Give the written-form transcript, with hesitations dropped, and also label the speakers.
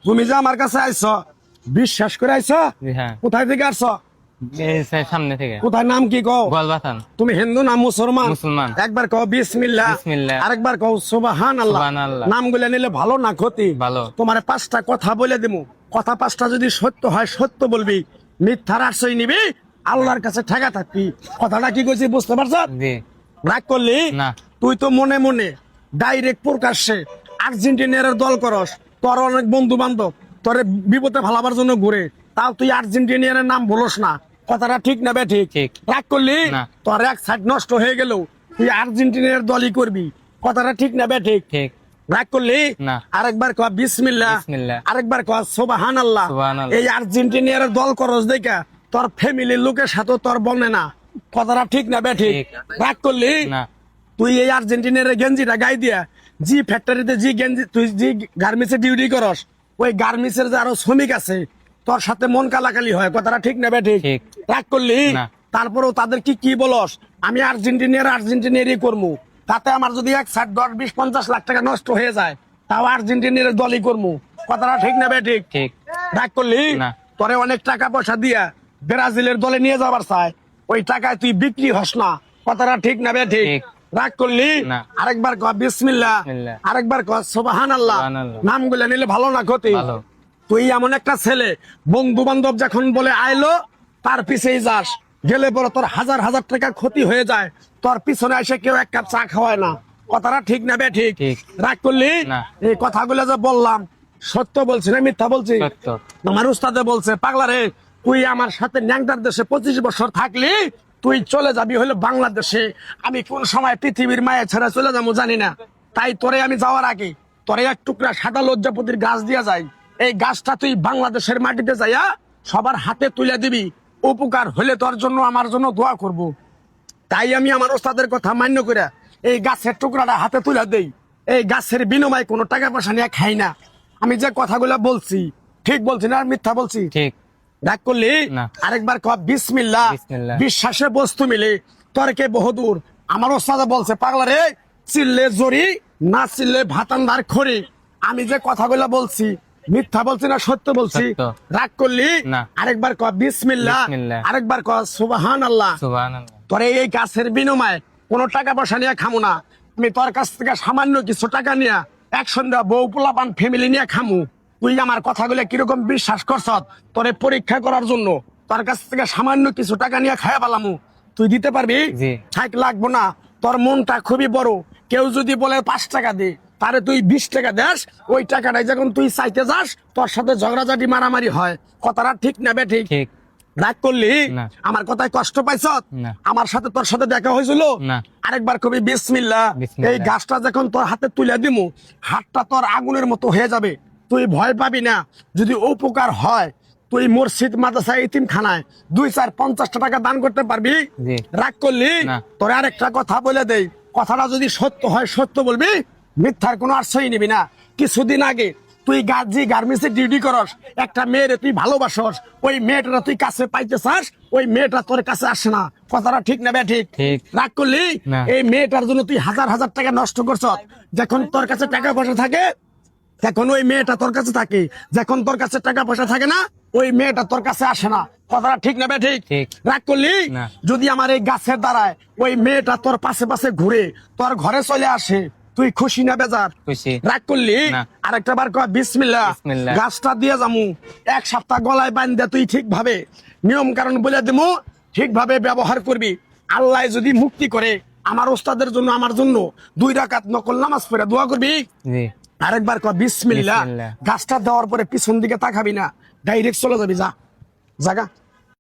Speaker 1: তুমি যে আমার কাছে আইছো বিশ্বাস করে আইছো?
Speaker 2: হ্যাঁ,
Speaker 1: কোথায় থেকে আসছো?
Speaker 2: সামনে থেকে।
Speaker 1: কোথায়, নাম কি কও?
Speaker 2: গোয়ালবাথান।
Speaker 1: তুমি হিন্দু না মুসলমান?
Speaker 2: মুসলমান।
Speaker 1: একবার কও বিসমিল্লাহ।
Speaker 2: বিসমিল্লাহ।
Speaker 1: আরেকবার কও সুবহানাল্লাহ।
Speaker 2: সুবহানাল্লাহ।
Speaker 1: নামগুলো নিলে ভালো না ক্ষতি?
Speaker 2: ভালো।
Speaker 1: তোমারে 5টা কথা বলে দিমু, কথা 5টা যদি সত্য হয় সত্য বলবি, মিথ্যার আশ্রয় নিবি, আল্লাহর কাছে ঠেকা থাকবি। কথাটা কি কইছি বুঝতে পারছ?
Speaker 2: জি।
Speaker 1: রাগ করলি
Speaker 2: না।
Speaker 1: তুই তো মনে মনে ডাইরেক্ট প্রকাশ্যে আর্জেন্টিনার দল করস। তোর অনেক বন্ধু বান্ধব তোরে বিপদে ভালাবার জন্য ঘুরে, তাও তুই আর্জেন্টিনার নাম বলস না। কথাটা ঠিক না বে? ঠিক।
Speaker 2: ঠিক।
Speaker 1: রাগ করলি
Speaker 2: না।
Speaker 1: তোর এক সাইড নষ্ট হয়ে গেল, তুই আর্জেন্টিনার দলই করবি। কথাটা ঠিক না বে? ঠিক।
Speaker 2: ঠিক।
Speaker 1: রাগ করলি
Speaker 2: না।
Speaker 1: আরেকবার কয় বিসমিল্লাহ।
Speaker 2: বিসমিল্লাহ।
Speaker 1: আরেকবার কয় সুবহানাল্লাহ।
Speaker 2: সুবহানাল্লাহ।
Speaker 1: এই আর্জেন্টিনার দল করস দেখা তোর ফ্যামিলির লোকের সাথে তোর বনে না। কথাটা ঠিক না বে? ঠিক।
Speaker 2: ঠিক।
Speaker 1: রাগ করলি
Speaker 2: না।
Speaker 1: তুই এই আর্জেন্টিনার গেঞ্জিটা গাই দিয়া জি ফ্যাক্টরিতে জি গেঞ্জি তুই জি গার্মেন্টসে ডিউটি করস, ওই গার্মেন্টসের যে আরো শ্রমিক আছে তোর সাথে মন কালাকালি হয়। কথাটা ঠিক না বে? ঠিক।
Speaker 2: ঠিক।
Speaker 1: রাগ করলি
Speaker 2: না।
Speaker 1: তারপরেও তাদের কি বলস? আমি আর্জেন্টিনারই করবো, তাতে আমার যদি 1 60 10 20 50 লাখ টাকা নষ্ট হয়ে যায়, তাও আর্জেন্টিনার দলই করবো। কথাটা ঠিক না বে? ঠিক।
Speaker 2: ঠিক।
Speaker 1: রাগ করলি
Speaker 2: না।
Speaker 1: তোরে অনেক টাকা পয়সা দিয়া ব্রাজিলের দলে নিয়ে যাবার চায়, ওই টাকায় তুই বিক্রি হস না। কথাটা ঠিক না বে? ঠিক।
Speaker 2: ঠিক।
Speaker 1: রাগ করলি
Speaker 2: না।
Speaker 1: আরেকবার কয় বিসমিল্লাহ।
Speaker 2: বিসমিল্লাহ।
Speaker 1: আরেকবার কয় সুবহানাল্লাহ।
Speaker 2: সুবহানাল্লাহ।
Speaker 1: নামগুলো নিলে ভালো না ক্ষতি?
Speaker 2: ভালো।
Speaker 1: তুই এমন একটা ছেলে, বন্ধু বান্ধব যখন বলে আইলো তার পিছেই যাস, গেলে পরে তোর হাজার হাজার টাকা ক্ষতি হয়ে যায়, তোর পিছনে এসে কেউ 1 কাপ চা খাওয়ায় না। কথাটা ঠিক না বে? ঠিক।
Speaker 2: ঠিক।
Speaker 1: রাগ করলি
Speaker 2: না।
Speaker 1: এই কথাগুলো যে বললাম সত্য বলছি না মিথ্যা বলছি?
Speaker 2: সত্য।
Speaker 1: আমার উস্তাদে বলছে পাগলা রে, তুই আমার সাথে ন্যাংটার দেশে 25 বছর থাকলি, তুই চলে যাবি হলো বাংলাদেশে। আমি কোন সময় পৃথিবীর মায়া ছেড়ে চলে যাবো জানি না, তাই তোরে আমি যাওয়ার আগে তোরে এক টুকরা সাদা লজ্জাপতির গাছ দিয়া যায়, এই গাছটা তুই বাংলাদেশের মাটিতে যাইয়া সবার হাতে তুলে দিবি। উপকার হলে তোর জন্য আমার জন্য দোয়া করব। তাই আমি আমার ওস্তাদের কথা মান্য করে এই গাছের টুকরাটা হাতে তুলে দেই। এই গাছের বিনিময়ে কোনো টাকা পয়সা নিয়ে খাই না। আমি যে কথাগুলা বলছি ঠিক বলছি না আর মিথ্যা বলছি?
Speaker 2: ঠিক।
Speaker 1: রাগ করলি
Speaker 2: না।
Speaker 1: আরেকবার কয় বিসমিল্লাহ।
Speaker 2: বিসমিল্লাহ।
Speaker 1: বিশ্বাসে বস্তু মিলে তর্কে বহুদূর। আমার ওস্তাদ বলছে পাগলা রে, চিল্লে জরি না চিল্লে ভাতান্দার খড়ি। আমি যে কথাগুলা বলছি মিথ্যা বলছি না সত্য বলছি?
Speaker 2: সত্য।
Speaker 1: রাগ করলি
Speaker 2: না।
Speaker 1: আরেকবার কয় বিসমিল্লাহ।
Speaker 2: বিসমিল্লাহ।
Speaker 1: আরেকবার কয় সুবহানাল্লাহ।
Speaker 2: সুবহানাল্লাহ।
Speaker 1: তোরে এই গাছের বিনিময়ে কোনো টাকা পয়সা নিয়ে খামু না। আমি তোর কাছ থেকে সামান্য কিছু টাকা নিয়ে একসঙ্গে বউ পোলাপান ফ্যামিলি নিয়ে খামু। তুই আমার কথাগুলো কিরকম বিশ্বাস করছ? তোরে পরীক্ষা করার জন্য তোর কাছ থেকে সামান্য কিছু টাকা নিয়ে খায়া পালামু। তুই দিতে পারবি?
Speaker 2: জি।
Speaker 1: থাক লাগবো না, তোর মনটা খুবই বড়। কেউ যদি বলে 5 টাকা দে, তারে তুই 20 টাকা দেস, ওই টাকাটাই যখন তুই চাইতে যাস তোর সাথে ঝগড়াঝাটি মারামারি হয়। কথাটা ঠিক না বে? ঠিক।
Speaker 2: ঠিক।
Speaker 1: রাগ করলি
Speaker 2: না।
Speaker 1: আমার কথায় কষ্ট পাইছ?
Speaker 2: না।
Speaker 1: আমার সাথে তোর সাথে দেখা হয়েছিল?
Speaker 2: না।
Speaker 1: আরেকবার কবি বিসমিল্লাহ।
Speaker 2: বিসমিল্লাহ।
Speaker 1: এই গাছটা যখন তোর হাতে তুলে দিমু, হাতটা তোর আগুনের মতো হয়ে যাবে, তুই ভয় পাবি না। যদি উপকার হয় তুই মসজিদ মাদ্রাসা এতিমখানায় 2 4 50 টাকা দান করতে পারবি।
Speaker 2: জি।
Speaker 1: রাগ করলি
Speaker 2: না।
Speaker 1: তোর আরেকটা কথা বলে দেই, কথাটা যদি সত্য হয় সত্য বলবি, মিথ্যার কোনো আশ্রয় নিবি না। কিছুদিন আগে তুই গাজি গার্মেন্টসে ডিউটি করস, একটা মেয়েরে তুই ভালোবাসস, ওই মেয়েটা তুই কাছে পাইতে চাস, ওই মেয়েটা তোর কাছে আসে না। কথাটা ঠিক না বে? ঠিক।
Speaker 2: ঠিক।
Speaker 1: রাগ করলি
Speaker 2: না।
Speaker 1: এই মেয়েটার জন্য তুই হাজার হাজার টাকা নষ্ট করছ। যখন তোর কাছে টাকা পয়সা থাকে তখন ওই মেয়েটা তোর কাছে থাকে, যখন তোর কাছে টাকা পয়সা থাকে না ওই মেয়েটা তোর কাছে আসে না। কথাটা ঠিক না বে? ঠিক।
Speaker 2: ঠিক।
Speaker 1: রাগ করলি
Speaker 2: না।
Speaker 1: যদি আমার এই গাছের দ্বারায় ওই মেয়েটা তোর পাশে পাশে ঘুরে তোর ঘরে চলে আসে, তুই খুশি না বেজার?
Speaker 2: খুশি।
Speaker 1: রাগ করলি
Speaker 2: না।
Speaker 1: আরেকটা বার কয় বিসমিল্লাহ।
Speaker 2: বিসমিল্লাহ।
Speaker 1: গাছটা দিয়ে যামু, 1 সপ্তাহ গলায় বান্ধে তুই ঠিকভাবে নিয়ম কারণ বলে দিমু, ঠিকভাবে ব্যবহার করবি। আল্লাহ যদি মুক্তি করে আমার ওস্তাদের জন্য আমার জন্য 2 রাকাত নকল নামাজ পড়ে দোয়া করবি।
Speaker 2: জি।
Speaker 1: আরেকবার কয় বিসমিল্লাহ।
Speaker 2: বিসমিল্লাহ।
Speaker 1: গাছটা দেওয়ার পরে পিছন দিকে তাকাবি না, ডাইরেক্ট চলে যাবি। যা জাগা।